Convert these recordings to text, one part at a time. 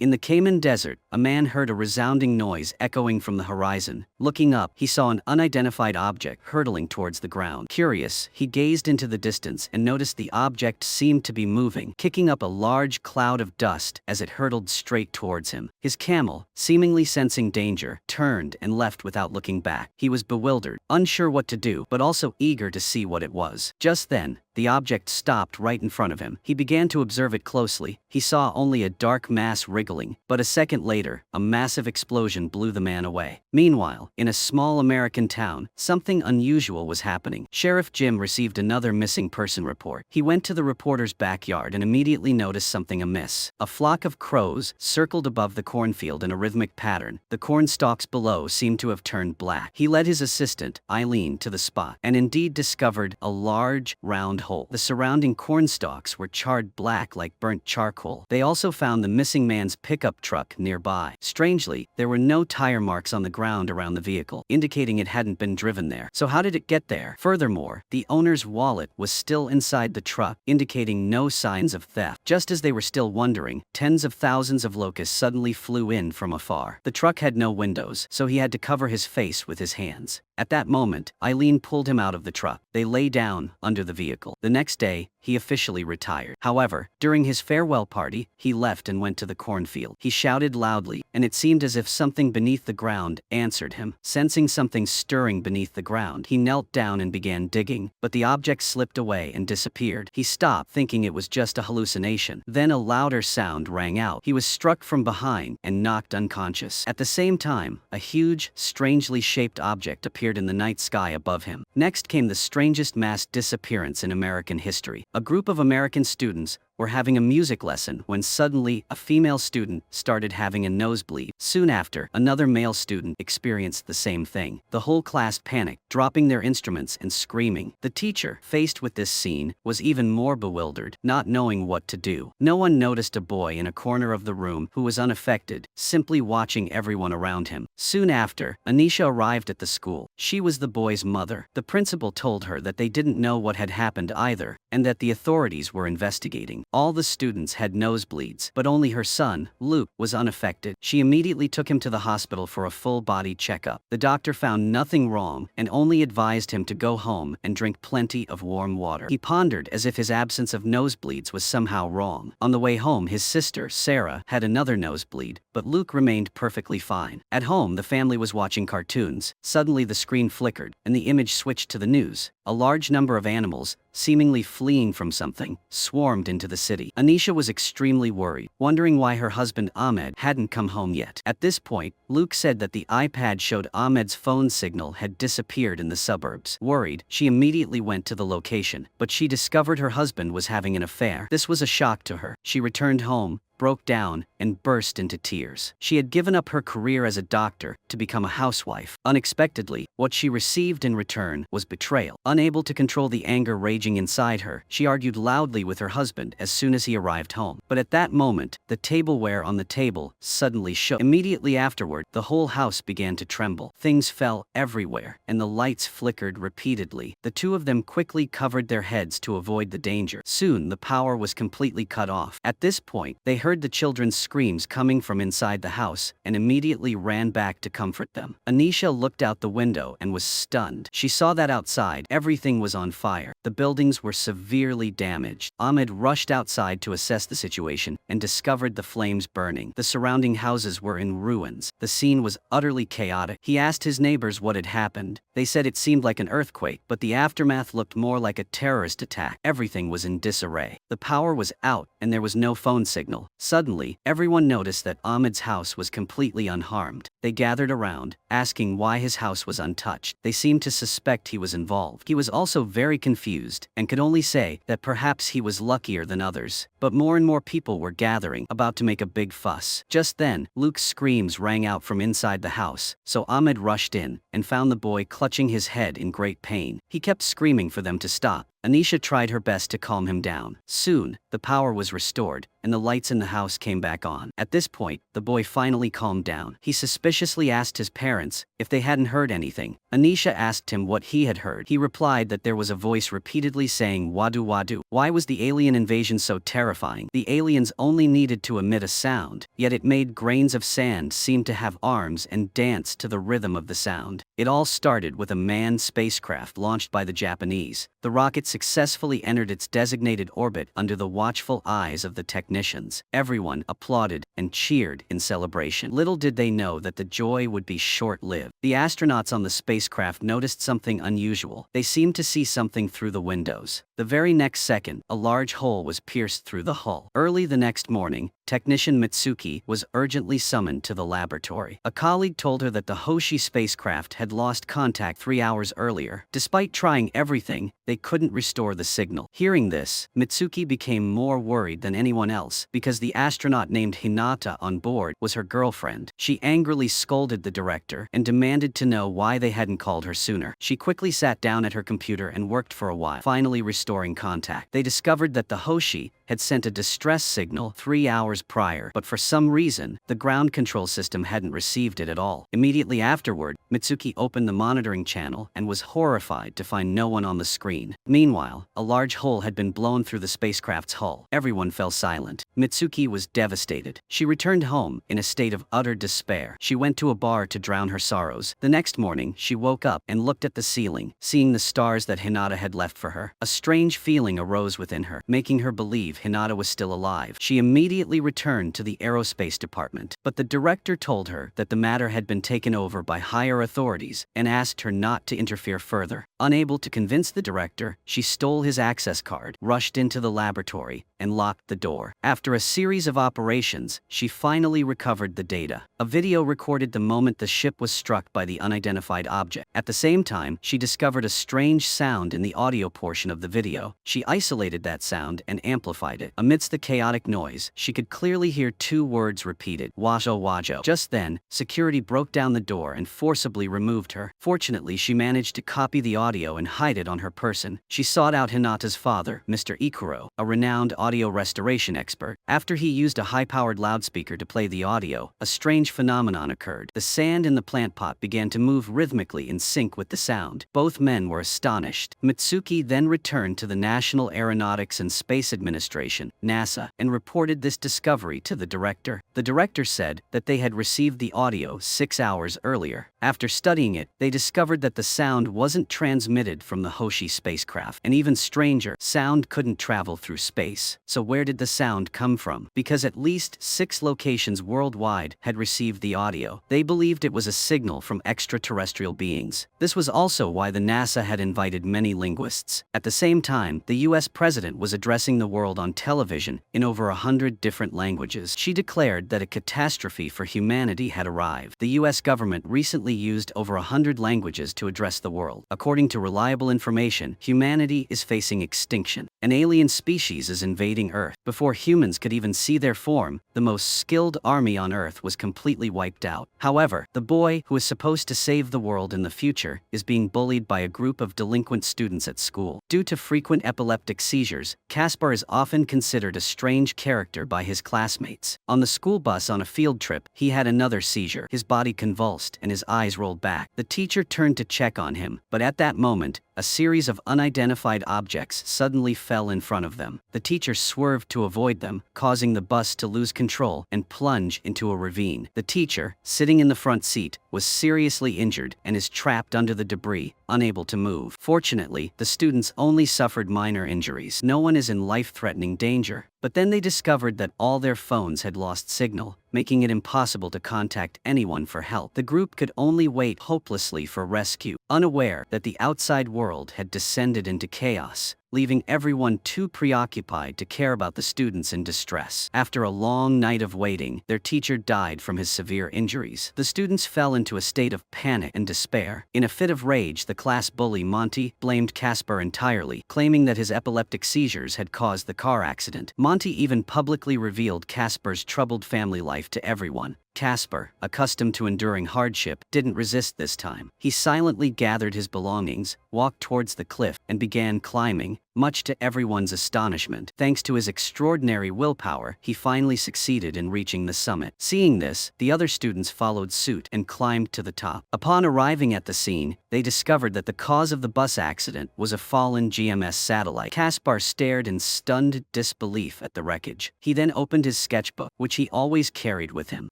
In the Cayman Desert, a man heard a resounding noise echoing from the horizon. Looking up, he saw an unidentified object hurtling towards the ground. Curious, he gazed into the distance and noticed the object seemed to be moving, kicking up a large cloud of dust as it hurtled straight towards him. His camel, seemingly sensing danger, turned and left without looking back. He was bewildered, unsure what to do, but also eager to see what it was. Just then, the object stopped right in front of him. He began to observe it closely. He saw only a dark mass wriggling, but a second later, a massive explosion blew the man away. Meanwhile, in a small American town, something unusual was happening. Sheriff Jim received another missing person report. He went to the reporter's backyard and immediately noticed something amiss. A flock of crows circled above the cornfield in a rhythmic pattern. The corn stalks below seemed to have turned black. He led his assistant, Eileen, to the spot, and indeed discovered a large, round hole. The surrounding corn stalks were charred black like burnt charcoal. They also found the missing man's pickup truck nearby. Strangely, there were no tire marks on the ground around the vehicle, indicating it hadn't been driven there. So how did it get there? Furthermore, the owner's wallet was still inside the truck, indicating no signs of theft. Just as they were still wondering, tens of thousands of locusts suddenly flew in from afar. The truck had no windows, so he had to cover his face with his hands. At that moment, Eileen pulled him out of the truck. They lay down under the vehicle. The next day, he officially retired. However, during his farewell party, he left and went to the cornfield. He shouted loudly, and it seemed as if something beneath the ground answered him. Sensing something stirring beneath the ground, he knelt down and began digging, but the object slipped away and disappeared. He stopped, thinking it was just a hallucination. Then a louder sound rang out. He was struck from behind and knocked unconscious. At the same time, a huge, strangely shaped object appeared in the night sky above him. Next came the strangest mass disappearance in American history. A group of American students were having a music lesson when suddenly a female student started having a nosebleed. Soon after, another male student experienced the same thing. The whole class panicked, dropping their instruments and screaming. The teacher, faced with this scene, was even more bewildered, not knowing what to do. No one noticed a boy in a corner of the room who was unaffected, simply watching everyone around him. Soon after, Anisha arrived at the school. She was the boy's mother. The principal told her that they didn't know what had happened either, and that the authorities were investigating. All the students had nosebleeds, but only her son, Luke, was unaffected. She immediately took him to the hospital for a full-body checkup. The doctor found nothing wrong and only advised him to go home and drink plenty of warm water. He pondered as if his absence of nosebleeds was somehow wrong. On the way home, his sister, Sarah, had another nosebleed, but Luke remained perfectly fine. At home, the family was watching cartoons. Suddenly the screen flickered, and the image switched to the news. A large number of animals, seemingly fleeing from something, swarmed into the city. Anisha was extremely worried, wondering why her husband Ahmed hadn't come home yet. At this point, Luke said that the iPad showed Ahmed's phone signal had disappeared in the suburbs. Worried, she immediately went to the location, but she discovered her husband was having an affair. This was a shock to her. She returned home, broke down, and burst into tears. She had given up her career as a doctor to become a housewife. Unexpectedly, what she received in return was betrayal. Unable to control the anger raging inside her, she argued loudly with her husband as soon as he arrived home. But at that moment, the tableware on the table suddenly shook. Immediately afterward, the whole house began to tremble. Things fell everywhere, and the lights flickered repeatedly. The two of them quickly covered their heads to avoid the danger. Soon, the power was completely cut off. At this point, they heard the children's screams coming from inside the house and immediately ran back to comfort them. Anisha looked out the window and was stunned. She saw that outside, everything was on fire. The buildings were severely damaged. Ahmed rushed outside to assess the situation and discovered the flames burning. The surrounding houses were in ruins. The scene was utterly chaotic. He asked his neighbors what had happened. They said it seemed like an earthquake, but the aftermath looked more like a terrorist attack. Everything was in disarray. The power was out and there was no phone signal. Suddenly, everyone noticed that Ahmed's house was completely unharmed. They gathered around, asking why his house was untouched. They seemed to suspect he was involved. He was also very confused and could only say that perhaps he was luckier than others. But more and more people were gathering, about to make a big fuss. Just then, Luke's screams rang out from inside the house, so Ahmed rushed in and found the boy clutching his head in great pain. He kept screaming for them to stop. Anisha tried her best to calm him down. Soon, the power was restored, and the lights in the house came back on. At this point, the boy finally calmed down. He suspiciously asked his parents if they hadn't heard anything. Anisha asked him what he had heard. He replied that there was a voice repeatedly saying wadu wadu. Why was the alien invasion so terrifying? The aliens only needed to emit a sound, yet it made grains of sand seem to have arms and dance to the rhythm of the sound. It all started with a manned spacecraft launched by the Japanese. The rocket successfully entered its designated orbit under the watchful eyes of the technicians. Everyone applauded and cheered in celebration. Little did they know that the joy would be short-lived. The astronauts on the spacecraft noticed something unusual. They seemed to see something through the windows. The very next second, a large hole was pierced through the hull. Early the next morning, technician Mitsuki was urgently summoned to the laboratory. A colleague told her that the Hoshi spacecraft had lost contact 3 hours earlier. Despite trying everything, they couldn't restore the signal. Hearing this, Mitsuki became more worried than anyone else because the astronaut named Hinata on board was her girlfriend. She angrily scolded the director and demanded to know why they hadn't called her sooner. She quickly sat down at her computer and worked for a while, finally restoring contact. They discovered that the Hoshi had sent a distress signal 3 hours prior, but for some reason, the ground control system hadn't received it at all. Immediately afterward, Mitsuki opened the monitoring channel and was horrified to find no one on the screen. Meanwhile, a large hole had been blown through the spacecraft's hull. Everyone fell silent. Mitsuki was devastated. She returned home in a state of utter despair. She went to a bar to drown her sorrows. The next morning, she woke up and looked at the ceiling, seeing the stars that Hinata had left for her. A strange feeling arose within her, making her believe Hinata was still alive. She immediately returned to the aerospace department, but the director told her that the matter had been taken over by higher authorities and asked her not to interfere further. Unable to convince the director, she stole his access card, rushed into the laboratory, and locked the door. After a series of operations, she finally recovered the data. A video recorded the moment the ship was struck by the unidentified object. At the same time, she discovered a strange sound in the audio portion of the video. She isolated that sound and amplified it. Amidst the chaotic noise, she could clearly hear 2 words repeated, wajo wajo. Just then, security broke down the door and forcibly removed her. Fortunately, she managed to copy the audio and hide it on her person. She sought out Hinata's father, Mr. Ikuro, a renowned audio restoration expert. After he used a high-powered loudspeaker to play the audio, a strange phenomenon occurred. The sand in the plant pot began to move rhythmically in sync with the sound. Both men were astonished. Mitsuki then returned to the National Aeronautics and Space Administration, NASA, and reported this discovery to the director. The director said that they had received the audio 6 hours earlier. After studying it, they discovered that the sound wasn't transmitted from the Hoshi spacecraft. And even stranger, sound couldn't travel through space. So where did the sound come from? Because at least 6 locations worldwide had received the audio, they believed it was a signal from extraterrestrial beings. This was also why the NASA had invited many linguists. At the same time, the US president was addressing the world on television in over 100 different languages. She declared that a catastrophe for humanity had arrived. The US government recently used over 100 languages to address the world. According to reliable information, humanity is facing extinction. An alien species is invading Earth. Before humans could even see their form, the most skilled army on Earth was completely wiped out. However, the boy who is supposed to save the world in the future is being bullied by a group of delinquent students at school. Due to frequent epileptic seizures, Caspar is often considered a strange character by his classmates. On the school bus on a field trip, he had another seizure. His body convulsed and his eyes rolled back. The teacher turned to check on him, but at that moment, a series of unidentified objects suddenly fell in front of them. The teacher swerved to avoid them, causing the bus to lose control and plunge into a ravine. The teacher, sitting in the front seat, was seriously injured and is trapped under the debris, unable to move. Fortunately, the students only suffered minor injuries. No one is in life-threatening danger. But then they discovered that all their phones had lost signal, making it impossible to contact anyone for help. The group could only wait hopelessly for rescue, unaware that the outside world had descended into chaos, leaving everyone too preoccupied to care about the students in distress. After a long night of waiting, their teacher died from his severe injuries. The students fell into a state of panic and despair. In a fit of rage, the class bully Monty blamed Caspar entirely, claiming that his epileptic seizures had caused the car accident. Monty even publicly revealed Caspar's troubled family life to everyone. Caspar, accustomed to enduring hardship, didn't resist this time. He silently gathered his belongings, walked towards the cliff, and began climbing, much to everyone's astonishment. Thanks to his extraordinary willpower, he finally succeeded in reaching the summit. Seeing this, the other students followed suit and climbed to the top. Upon arriving at the scene, they discovered that the cause of the bus accident was a fallen GMS satellite. Caspar stared in stunned disbelief at the wreckage. He then opened his sketchbook, which he always carried with him.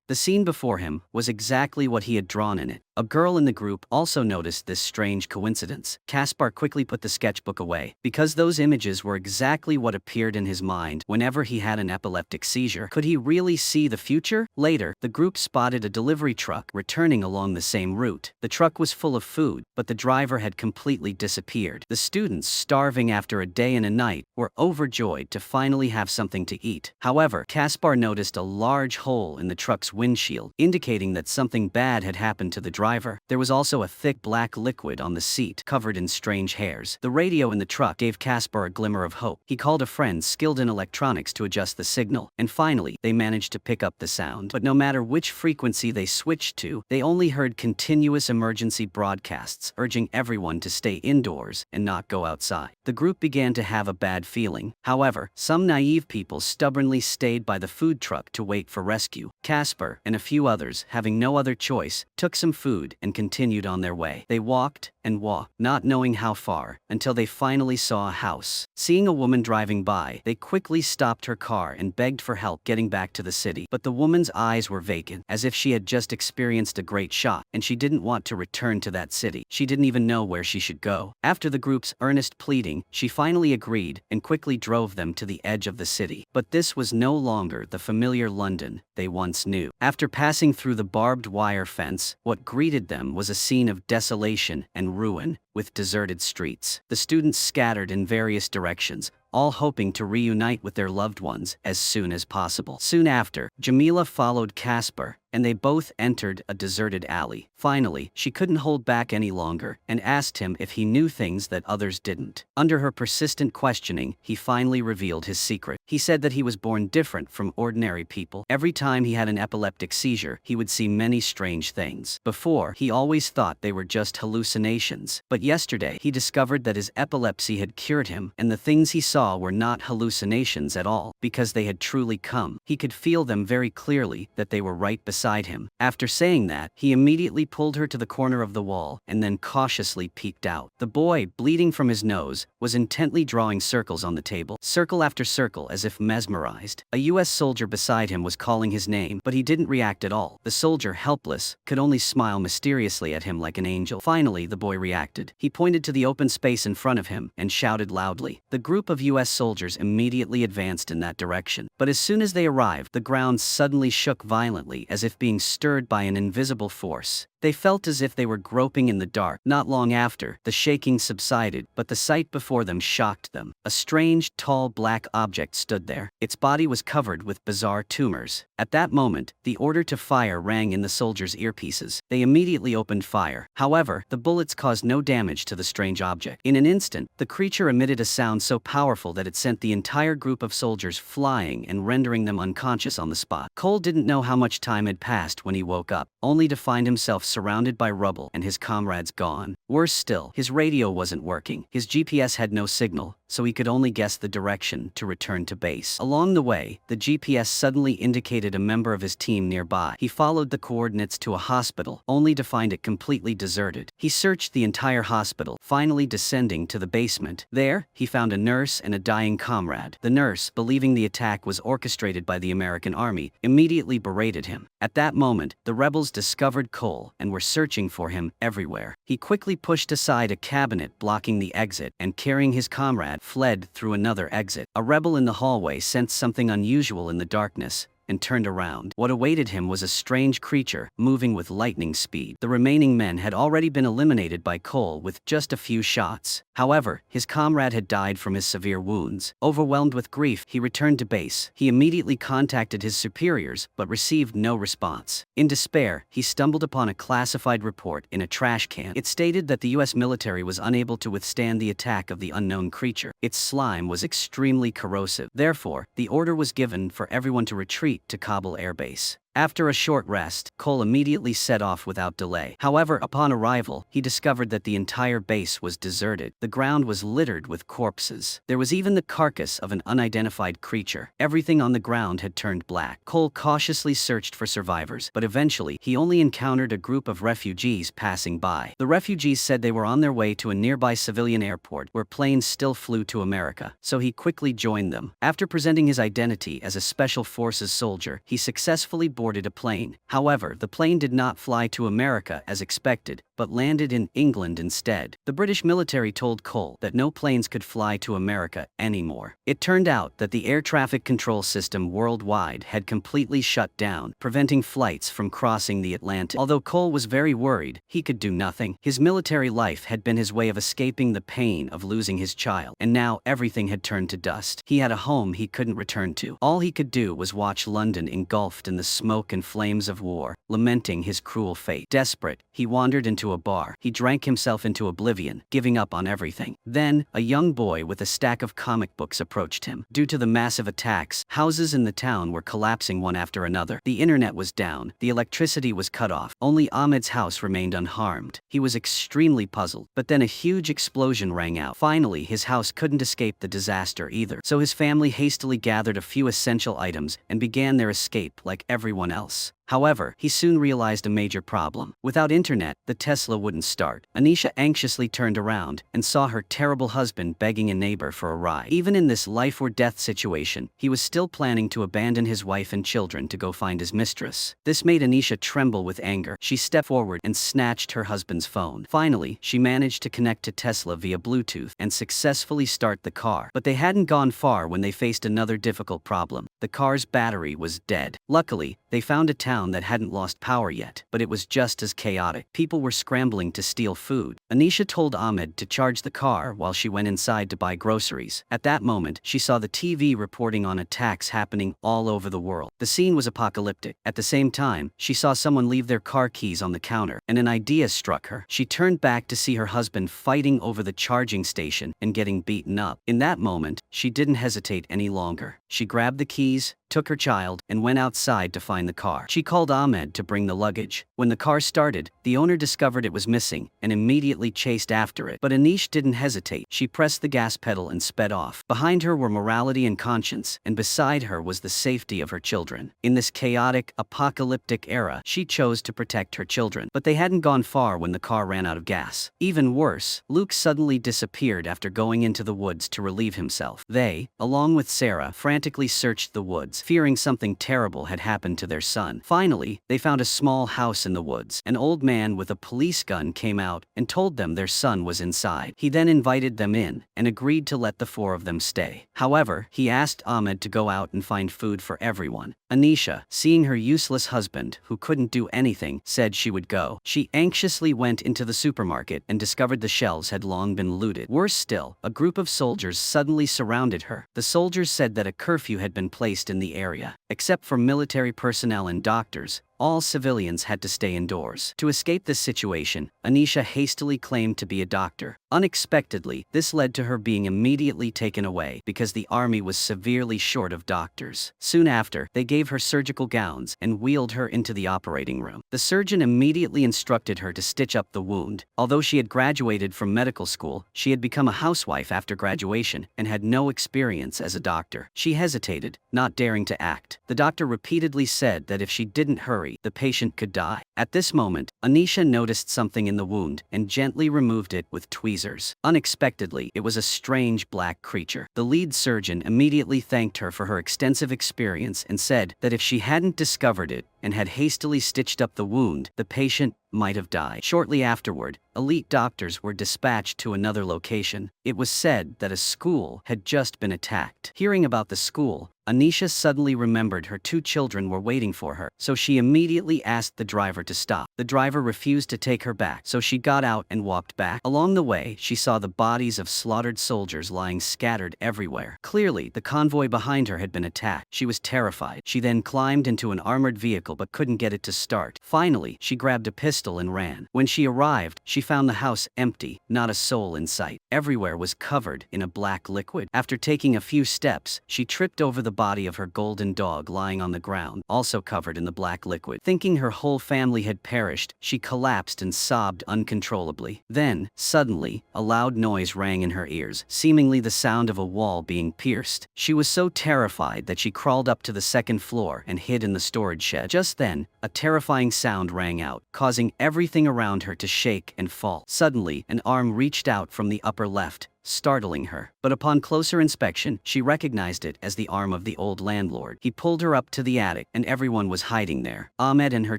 The scene before him was exactly what he had drawn in it. A girl in the group also noticed this strange coincidence. Caspar quickly put the sketchbook away, because those images were exactly what appeared in his mind whenever he had an epileptic seizure. Could he really see the future? Later, the group spotted a delivery truck returning along the same route. The truck was full of food, but the driver had completely disappeared. The students, starving after a day and a night, were overjoyed to finally have something to eat. However, Caspar noticed a large hole in the truck's windshield, indicating that something bad had happened to the driver. There was also a thick black liquid on the seat, covered in strange hairs. The radio in the truck gave Caspar a glimmer of hope. He called a friend skilled in electronics to adjust the signal, and finally, they managed to pick up the sound. But no matter which frequency they switched to, they only heard continuous emergency broadcasts urging everyone to stay indoors and not go outside. The group began to have a bad feeling. However, some naive people stubbornly stayed by the food truck to wait for rescue. Caspar and a few others, having no other choice, took some food and continued on their way. They walked and walked, not knowing how far, until they finally saw a house. Seeing a woman driving by, they quickly stopped her car and begged for help getting back to the city. But the woman's eyes were vacant, as if she had just experienced a great shock, and she didn't want to return to that city. She didn't even know where she should go. After the group's earnest pleading, she finally agreed and quickly drove them to the edge of the city. But this was no longer the familiar London they once knew. After passing through the barbed wire fence, what greeted them was a scene of desolation and ruin, with deserted streets. The students scattered in various directions, all hoping to reunite with their loved ones as soon as possible. Soon after, Jamila followed Caspar, and they both entered a deserted alley. Finally, she couldn't hold back any longer and asked him if he knew things that others didn't. Under her persistent questioning, he finally revealed his secret. He said that he was born different from ordinary people. Every time he had an epileptic seizure, he would see many strange things. Before, he always thought they were just hallucinations. But yesterday, he discovered that his epilepsy had cured him, and the things he saw were not hallucinations at all, because they had truly come. He could feel them very clearly, that they were right beside him. After saying that, he immediately pulled her to the corner of the wall and then cautiously peeked out. The boy, bleeding from his nose, was intently drawing circles on the table, circle after circle, as if mesmerized. A US soldier beside him was calling his name, but he didn't react at all. The soldier, helpless, could only smile mysteriously at him like an angel. Finally, the boy reacted. He pointed to the open space in front of him and shouted loudly. The group of US soldiers immediately advanced in that direction. But as soon as they arrived, the ground suddenly shook violently, as if being stirred by an invisible force. They felt as if they were groping in the dark. Not long after, the shaking subsided, but the sight before them shocked them. A strange, tall black object stood there. Its body was covered with bizarre tumors. At that moment, the order to fire rang in the soldiers' earpieces. They immediately opened fire. However, the bullets caused no damage to the strange object. In an instant, the creature emitted a sound so powerful that it sent the entire group of soldiers flying and rendering them unconscious on the spot. Cole didn't know how much time had passed when he woke up, only to find himself surrounded by rubble and his comrades gone. Worse still, his radio wasn't working. His GPS had no signal, so he could only guess the direction to return to base. Along the way, the GPS suddenly indicated a member of his team nearby. He followed the coordinates to a hospital, only to find it completely deserted. He searched the entire hospital, finally descending to the basement. There, he found a nurse and a dying comrade. The nurse, believing the attack was orchestrated by the American army, immediately berated him. At that moment, the rebels discovered Cole and were searching for him everywhere. He quickly pushed aside a cabinet blocking the exit and, carrying his comrade, fled through another exit. A rebel in the hallway sensed something unusual in the darkness and turned around. What awaited him was a strange creature, moving with lightning speed. The remaining men had already been eliminated by Cole with just a few shots. However, his comrade had died from his severe wounds. Overwhelmed with grief, he returned to base. He immediately contacted his superiors, but received no response. In despair, he stumbled upon a classified report in a trash can. It stated that the US military was unable to withstand the attack of the unknown creature. Its slime was extremely corrosive. Therefore, the order was given for everyone to retreat to Kabul Air Base. After a short rest, Cole immediately set off without delay. However, upon arrival, he discovered that the entire base was deserted. The ground was littered with corpses. There was even the carcass of an unidentified creature. Everything on the ground had turned black. Cole cautiously searched for survivors, but eventually, he only encountered a group of refugees passing by. The refugees said they were on their way to a nearby civilian airport where planes still flew to America, so he quickly joined them. After presenting his identity as a Special Forces soldier, he successfully boarded a plane. However, the plane did not fly to America as expected, but landed in England instead. The British military told Cole that no planes could fly to America anymore. It turned out that the air traffic control system worldwide had completely shut down, preventing flights from crossing the Atlantic. Although Cole was very worried, he could do nothing. His military life had been his way of escaping the pain of losing his child, and now everything had turned to dust. He had a home he couldn't return to. All he could do was watch London engulfed in the smoke and flames of war, lamenting his cruel fate. Desperate, he wandered into a bar. He drank himself into oblivion, giving up on everything. Then, a young boy with a stack of comic books approached him. Due to the massive attacks, houses in the town were collapsing one after another. The internet was down, the electricity was cut off. Only Amid's house remained unharmed. He was extremely puzzled, but then a huge explosion rang out. Finally, his house couldn't escape the disaster either, so his family hastily gathered a few essential items and began their escape like everyone else. However, he soon realized a major problem. Without internet, the Tesla wouldn't start. Anisha anxiously turned around and saw her terrible husband begging a neighbor for a ride. Even in this life-or-death situation, he was still planning to abandon his wife and children to go find his mistress. This made Anisha tremble with anger. She stepped forward and snatched her husband's phone. Finally, she managed to connect to Tesla via Bluetooth and successfully start the car. But they hadn't gone far when they faced another difficult problem. The car's battery was dead. Luckily, they found a town that hadn't lost power yet, but it was just as chaotic. People were scrambling to steal food. Anisha told Amid to charge the car while she went inside to buy groceries. At that moment, she saw the TV reporting on attacks happening all over the world. The scene was apocalyptic. At the same time, she saw someone leave their car keys on the counter, and an idea struck her. She turned back to see her husband fighting over the charging station and getting beaten up. In that moment, she didn't hesitate any longer. She grabbed the keys, took her child, and went outside to find the car. She called Ahmed to bring the luggage. When the car started, the owner discovered it was missing and immediately chased after it. But Anish didn't hesitate. She pressed the gas pedal and sped off. Behind her were morality and conscience, and beside her was the safety of her children. In this chaotic, apocalyptic era, she chose to protect her children. But they hadn't gone far when the car ran out of gas. Even worse, Luke suddenly disappeared after going into the woods to relieve himself. They, along with Sarah, frantically searched the woods, fearing something terrible had happened to their son. Finally, they found a small house in the woods. An old man with a police gun came out and told them their son was inside. He then invited them in and agreed to let the four of them stay. However, he asked Ahmed to go out and find food for everyone. Anisha, seeing her useless husband, who couldn't do anything, said she would go. She anxiously went into the supermarket and discovered the shelves had long been looted. Worse still, a group of soldiers suddenly surrounded her. The soldiers said that a curfew had been placed in the area. Except for military personnel and doctors, all civilians had to stay indoors. To escape this situation, Anisha hastily claimed to be a doctor. Unexpectedly, this led to her being immediately taken away because the army was severely short of doctors. Soon after, they gave her surgical gowns and wheeled her into the operating room. The surgeon immediately instructed her to stitch up the wound. Although she had graduated from medical school, she had become a housewife after graduation and had no experience as a doctor. She hesitated, not daring to act. The doctor repeatedly said that if she didn't hurry, the patient could die. At this moment, Anisha noticed something in the wound and gently removed it with tweezers. Unexpectedly, it was a strange black creature. The lead surgeon immediately thanked her for her extensive experience and said that if she hadn't discovered it and had hastily stitched up the wound, the patient might have died. Shortly afterward, elite doctors were dispatched to another location. It was said that a school had just been attacked. Hearing about the school, Anisha suddenly remembered her two children were waiting for her, so she immediately asked the driver to stop. The driver refused to take her back, so she got out and walked back. Along the way, she saw the bodies of slaughtered soldiers lying scattered everywhere. Clearly, the convoy behind her had been attacked. She was terrified. She then climbed into an armored vehicle but couldn't get it to start. Finally, she grabbed a pistol and ran. When she arrived, she found the house empty, not a soul in sight. Everywhere was covered in a black liquid. After taking a few steps, she tripped over the body of her golden dog lying on the ground, also covered in the black liquid. Thinking her whole family had perished, she collapsed and sobbed uncontrollably. Then, suddenly, a loud noise rang in her ears, seemingly the sound of a wall being pierced. She was so terrified that she crawled up to the second floor and hid in the storage shed. Just then, a terrifying sound rang out, causing everything around her to shake and fall. Suddenly, an arm reached out from the upper left, startling her. But upon closer inspection, she recognized it as the arm of the old landlord. He pulled her up to the attic, and everyone was hiding there. Ahmed and her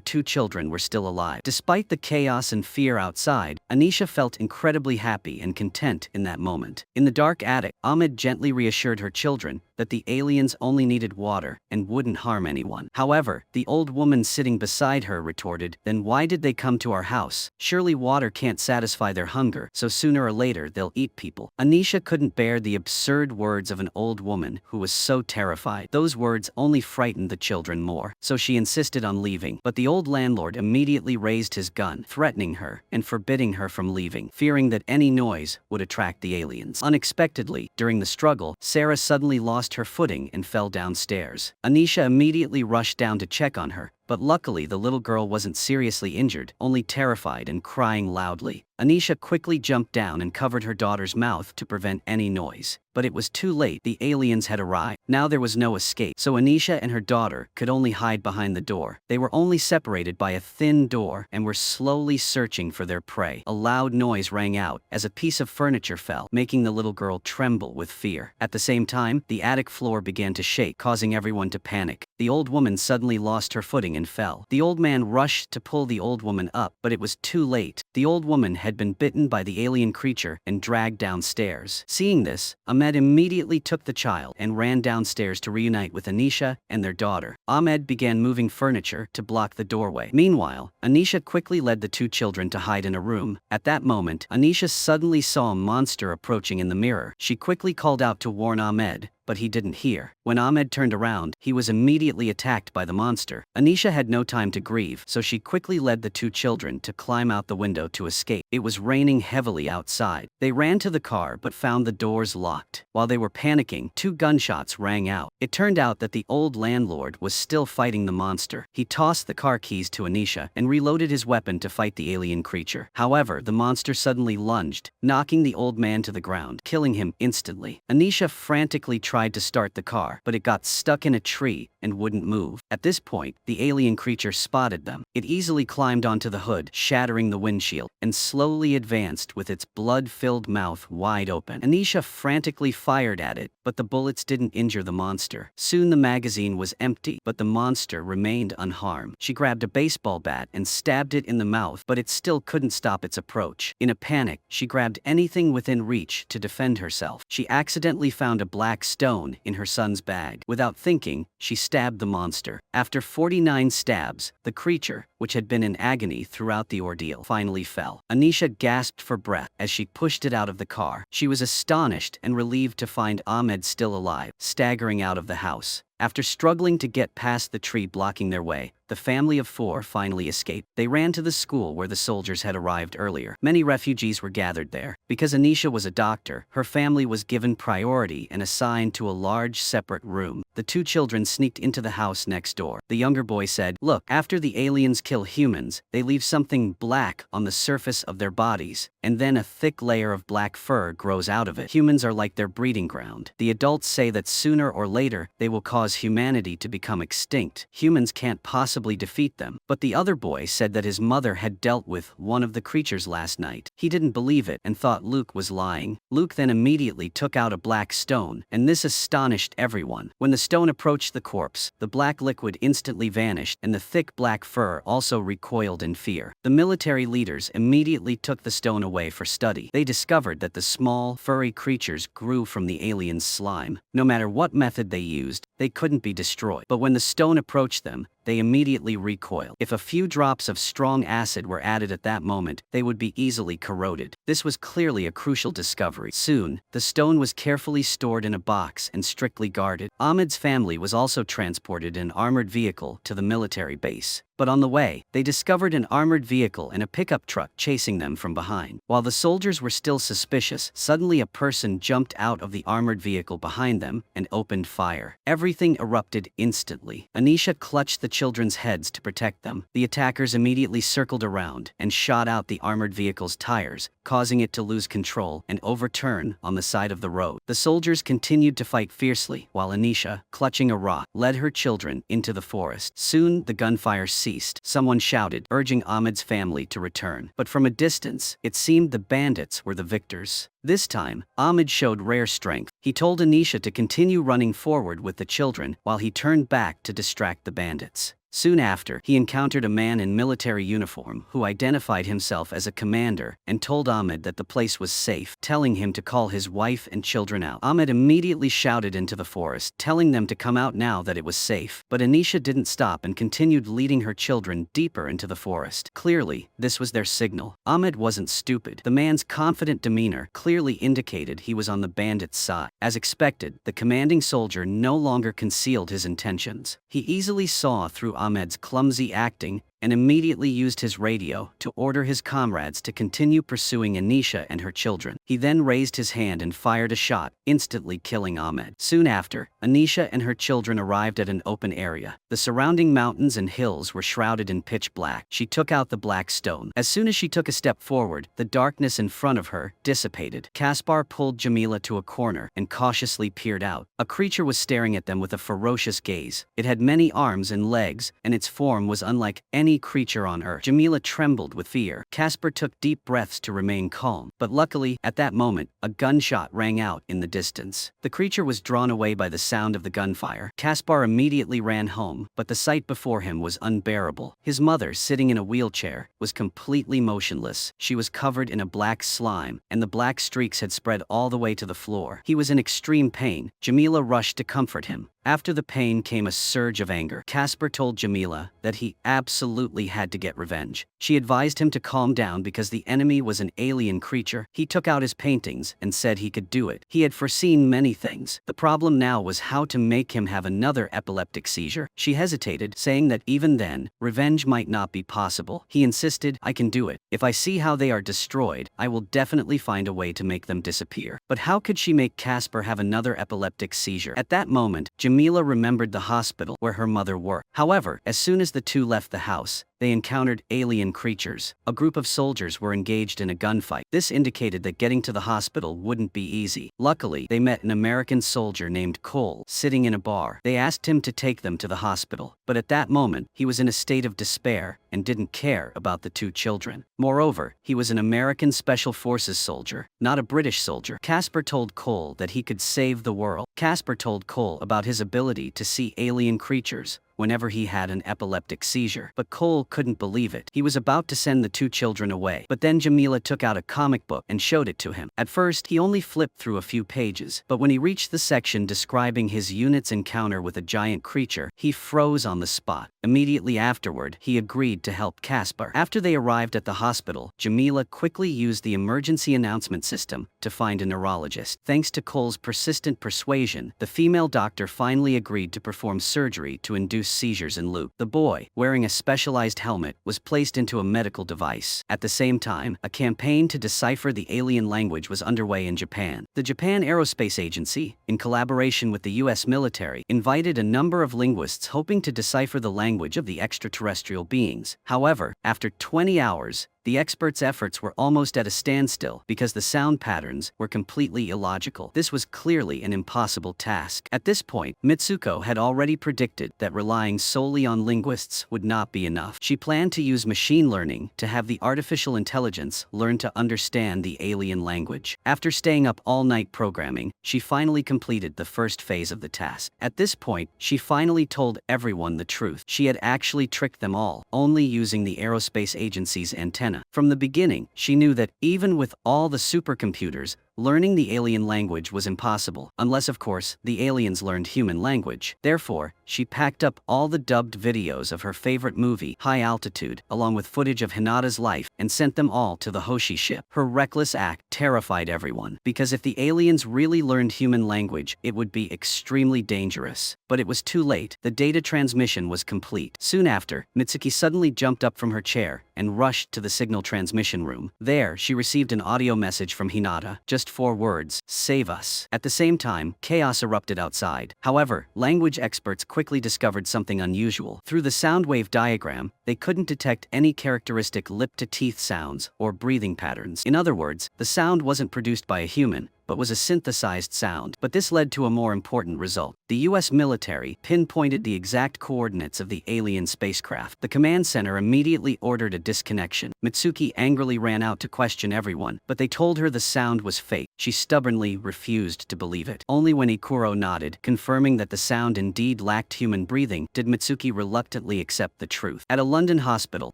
2 children were still alive. Despite the chaos and fear outside, Anisha felt incredibly happy and content in that moment. In the dark attic, Ahmed gently reassured her children that the aliens only needed water and wouldn't harm anyone. However, the old woman sitting beside her retorted, "Then why did they come to our house? Surely water can't satisfy their hunger, so sooner or later they'll eat people." Anisha couldn't bear the absurd words of an old woman who was so terrified. Those words only frightened the children more, so she insisted on leaving. But the old landlord immediately raised his gun, threatening her and forbidding her from leaving, fearing that any noise would attract the aliens. Unexpectedly, during the struggle, Sarah suddenly lost her footing and fell downstairs. Anisha immediately rushed down to check on her, but luckily the little girl wasn't seriously injured, only terrified and crying loudly. Anisha quickly jumped down and covered her daughter's mouth to prevent any noise. But it was too late. The aliens had arrived. Now there was no escape, so Anisha and her daughter could only hide behind the door. They were only separated by a thin door and were slowly searching for their prey. A loud noise rang out as a piece of furniture fell, making the little girl tremble with fear. At the same time, the attic floor began to shake, causing everyone to panic. The old woman suddenly lost her footing and fell. The old man rushed to pull the old woman up, but it was too late. The old woman had been bitten by the alien creature and dragged downstairs. Seeing this, Ahmed immediately took the child and ran downstairs to reunite with Anisha and their daughter. Ahmed began moving furniture to block the doorway. Meanwhile, Anisha quickly led the 2 children to hide in a room. At that moment, Anisha suddenly saw a monster approaching in the mirror. She quickly called out to warn Ahmed, but he didn't hear. When Ahmed turned around, he was immediately attacked by the monster. Anisha had no time to grieve, so she quickly led the 2 children to climb out the window to escape. It was raining heavily outside. They ran to the car but found the doors locked. While they were panicking, 2 gunshots rang out. It turned out that the old landlord was still fighting the monster. He tossed the car keys to Anisha and reloaded his weapon to fight the alien creature. However, the monster suddenly lunged, knocking the old man to the ground, killing him instantly. Anisha frantically tried to start the car, but it got stuck in a tree and wouldn't move. At this point, the alien creature spotted them. It easily climbed onto the hood, shattering the windshield, and slowly advanced with its blood-filled mouth wide open. Anisha frantically fired at it, but the bullets didn't injure the monster. Soon the magazine was empty, but the monster remained unharmed. She grabbed a baseball bat and stabbed it in the mouth, but it still couldn't stop its approach. In a panic, she grabbed anything within reach to defend herself. She accidentally found a black stone in her son's bag. Without thinking, she stabbed the monster. After 49 stabs, the creature, which had been in agony throughout the ordeal, finally fell. Anisha gasped for breath as she pushed it out of the car. She was astonished and relieved to find Ahmed still alive, staggering out of the house. After struggling to get past the tree blocking their way, the family of 4 finally escaped. They ran to the school where the soldiers had arrived earlier. Many refugees were gathered there. Because Anisha was a doctor, her family was given priority and assigned to a large separate room. The 2 children sneaked into the house next door. The younger boy said, "Look, after the aliens kill humans, they leave something black on the surface of their bodies, and then a thick layer of black fur grows out of it. Humans are like their breeding ground. The adults say that sooner or later, they will cause humanity to become extinct. Humans can't possibly defeat them." But the other boy said that his mother had dealt with one of the creatures last night. He didn't believe it and thought Luke was lying. Luke then immediately took out a black stone, and this astonished everyone. When the stone approached the corpse, the black liquid instantly vanished, and the thick black fur also recoiled in fear. The military leaders immediately took the stone away for study. They discovered that the small, furry creatures grew from the aliens' slime. No matter what method they used, they couldn't be destroyed. But when the stone approached them, they immediately recoiled. If a few drops of strong acid were added at that moment, they would be easily corroded. This was clearly a crucial discovery. Soon, the stone was carefully stored in a box and strictly guarded. Ahmed's family was also transported in an armored vehicle to the military base. But on the way, they discovered an armored vehicle and a pickup truck chasing them from behind. While the soldiers were still suspicious, suddenly a person jumped out of the armored vehicle behind them and opened fire. Everything erupted instantly. Anisha clutched the children's heads to protect them. The attackers immediately circled around and shot out the armored vehicle's tires, causing it to lose control and overturn on the side of the road. The soldiers continued to fight fiercely, while Anisha, clutching a rock, led her children into the forest. Soon, the gunfire ceased. Someone shouted, urging Ahmed's family to return. But from a distance, it seemed the bandits were the victors. This time, Ahmed showed rare strength. He told Anisha to continue running forward with the children while he turned back to distract the bandits. Soon after, he encountered a man in military uniform who identified himself as a commander and told Ahmed that the place was safe, telling him to call his wife and children out. Ahmed immediately shouted into the forest, telling them to come out now that it was safe. But Anisha didn't stop and continued leading her children deeper into the forest. Clearly, this was their signal. Ahmed wasn't stupid. The man's confident demeanor clearly indicated he was on the bandits' side. As expected, the commanding soldier no longer concealed his intentions. He easily saw through Ahmed's clumsy acting and immediately used his radio to order his comrades to continue pursuing Anisha and her children. He then raised his hand and fired a shot, instantly killing Ahmed. Soon after, Anisha and her children arrived at an open area. The surrounding mountains and hills were shrouded in pitch black. She took out the black stone. As soon as she took a step forward, the darkness in front of her dissipated. Caspar pulled Jamila to a corner and cautiously peered out. A creature was staring at them with a ferocious gaze. It had many arms and legs, and its form was unlike any creature on Earth. Jamila trembled with fear. Caspar took deep breaths to remain calm. But luckily, at that moment, a gunshot rang out in the distance. The creature was drawn away by the sound of the gunfire. Caspar immediately ran home, but the sight before him was unbearable. His mother, sitting in a wheelchair, was completely motionless. She was covered in a black slime, and the black streaks had spread all the way to the floor. He was in extreme pain. Jamila rushed to comfort him. After the pain came a surge of anger. Caspar told Jamila that he absolutely had to get revenge. She advised him to calm down because the enemy was an alien creature. He took out his paintings and said he could do it. He had foreseen many things. The problem now was how to make him have another epileptic seizure. She hesitated, saying that even then, revenge might not be possible. He insisted, "I can do it. If I see how they are destroyed, I will definitely find a way to make them disappear." But how could she make Caspar have another epileptic seizure? At that moment, Jamila remembered the hospital where her mother worked. However, as soon as the two left the house, they encountered alien creatures. A group of soldiers were engaged in a gunfight. This indicated that getting to the hospital wouldn't be easy. Luckily, they met an American soldier named Cole sitting in a bar. They asked him to take them to the hospital, but at that moment, he was in a state of despair and didn't care about the two children. Moreover, he was an American Special Forces soldier, not a British soldier. Caspar told Cole that he could save the world. Caspar told Cole about his ability to see alien creatures whenever he had an epileptic seizure. But Cole couldn't believe it. He was about to send the two children away. But then Jamila took out a comic book and showed it to him. At first, he only flipped through a few pages. But when he reached the section describing his unit's encounter with a giant creature, he froze on the spot. Immediately afterward, he agreed to help Caspar. After they arrived at the hospital, Jamila quickly used the emergency announcement system to find a neurologist. Thanks to Cole's persistent persuasion, the female doctor finally agreed to perform surgery to induce seizures in Luke. The boy, wearing a specialized helmet, was placed into a medical device. At the same time, a campaign to decipher the alien language was underway in Japan. The Japan Aerospace Agency, in collaboration with the US military, invited a number of linguists hoping to decipher the language of the extraterrestrial beings. However, after 20 hours, the experts' efforts were almost at a standstill because the sound patterns were completely illogical. This was clearly an impossible task. At this point, Mitsuko had already predicted that relying solely on linguists would not be enough. She planned to use machine learning to have the artificial intelligence learn to understand the alien language. After staying up all night programming, she finally completed the first phase of the task. At this point, she finally told everyone the truth. She had actually tricked them all, only using the aerospace agency's antenna. From the beginning, she knew that even with all the supercomputers, learning the alien language was impossible, unless of course, the aliens learned human language. Therefore, she packed up all the dubbed videos of her favorite movie, High Altitude, along with footage of Hinata's life, and sent them all to the Hoshi ship. Her reckless act terrified everyone, because if the aliens really learned human language, it would be extremely dangerous. But it was too late. The data transmission was complete. Soon after, Mitsuki suddenly jumped up from her chair and rushed to the signal transmission room. There, she received an audio message from Hinata, just 4 words, "Save us." At the same time, chaos erupted outside. However, language experts quickly discovered something unusual. Through the sound wave diagram, they couldn't detect any characteristic lip-to-teeth sounds or breathing patterns. In other words, the sound wasn't produced by a human, but was a synthesized sound. But this led to a more important result. The US military pinpointed the exact coordinates of the alien spacecraft. The command center immediately ordered a disconnection. Mitsuki angrily ran out to question everyone, but they told her the sound was fake. She stubbornly refused to believe it. Only when Ikuro nodded, confirming that the sound indeed lacked human breathing, did Mitsuki reluctantly accept the truth. At a London hospital,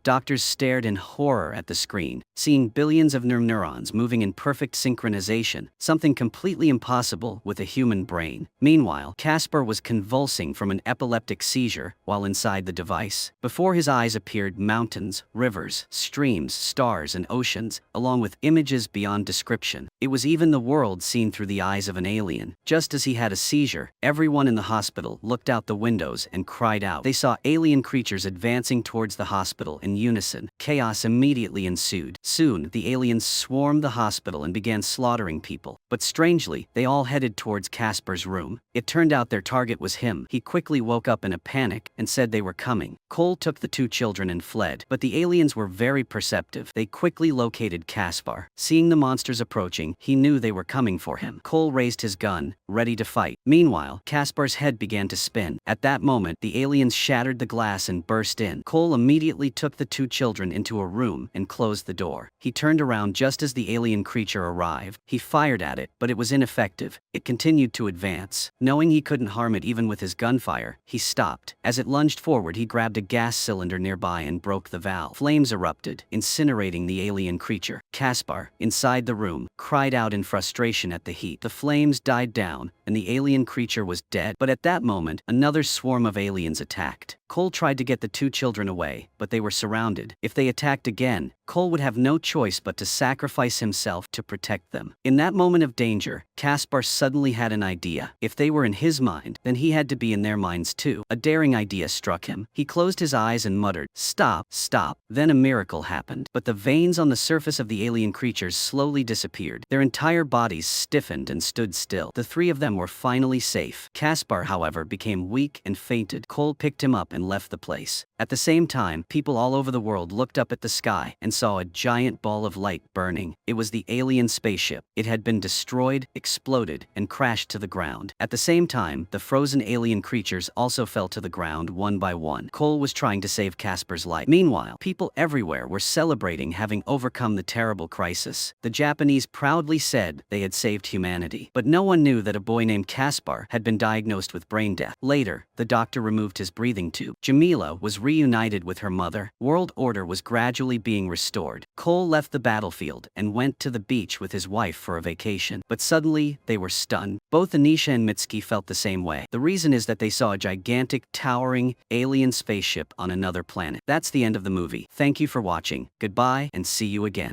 doctors stared in horror at the screen, seeing billions of neurons moving in perfect synchronization, something completely impossible with a human brain. Meanwhile, Casper was convulsing from an epileptic seizure while inside the device. Before his eyes appeared mountains, rivers, streams, stars, and oceans, along with images beyond description. It was even the world seen through the eyes of an alien. Just as he had a seizure, everyone in the hospital looked out the windows and cried out. They saw alien creatures advancing towards the hospital in unison. Chaos immediately ensued. Soon, the aliens swarmed the hospital and began slaughtering people. But strangely, they all headed towards Casper's room. It turned out their target was him. He quickly woke up in a panic and said they were coming. Cole took the 2 children and fled. But the aliens were very perceptive. They quickly located Caspar. Seeing the monsters approaching, he knew they were coming for him. Cole raised his gun, ready to fight. Meanwhile, Caspar's head began to spin. At that moment, the aliens shattered the glass and burst in. Cole immediately took the 2 children into a room and closed the door. He turned around just as the alien creature arrived. He fired at it, but it was ineffective. It continued to advance. Knowing he couldn't harm it even with his gunfire, he stopped. As it lunged forward, he grabbed a gas cylinder nearby and broke the valve. Flames erupted, incinerating the alien creature. Caspar, inside the room, cried out in frustration at the heat. The flames died down, and the alien creature was dead. But at that moment, another swarm of aliens attacked. Cole tried to get the 2 children away, but they were surrounded. If they attacked again, Cole would have no choice but to sacrifice himself to protect them. In that moment of danger, Caspar suddenly had an idea. If they were in his mind, then he had to be in their minds too. A daring idea struck him. He closed his eyes and muttered, "Stop, stop." Then a miracle happened. But the veins on the surface of the alien creatures slowly disappeared. Their entire bodies stiffened and stood still. The 3 of them were finally safe. Caspar, however, became weak and fainted. Cole picked him up and left the place. At the same time, people all over the world looked up at the sky and saw a giant ball of light burning. It was the alien spaceship. It had been destroyed, exploded, and crashed to the ground. At the same time, the frozen alien creatures also fell to the ground one by one. Cole was trying to save Caspar's life. Meanwhile, people everywhere were celebrating having overcome the terrible crisis. The Japanese proudly said they had saved humanity. But no one knew that a boy named Caspar had been diagnosed with brain death. Later, the doctor removed his breathing tube. Jamila was reunited with her mother. World order was gradually being restored. Cole left the battlefield and went to the beach with his wife for a vacation. But suddenly, they were stunned. Both Anisha and Mitsuki felt the same way. The reason is that they saw a gigantic, towering, alien spaceship on another planet. That's the end of the movie. Thank you for watching. Goodbye and see you again.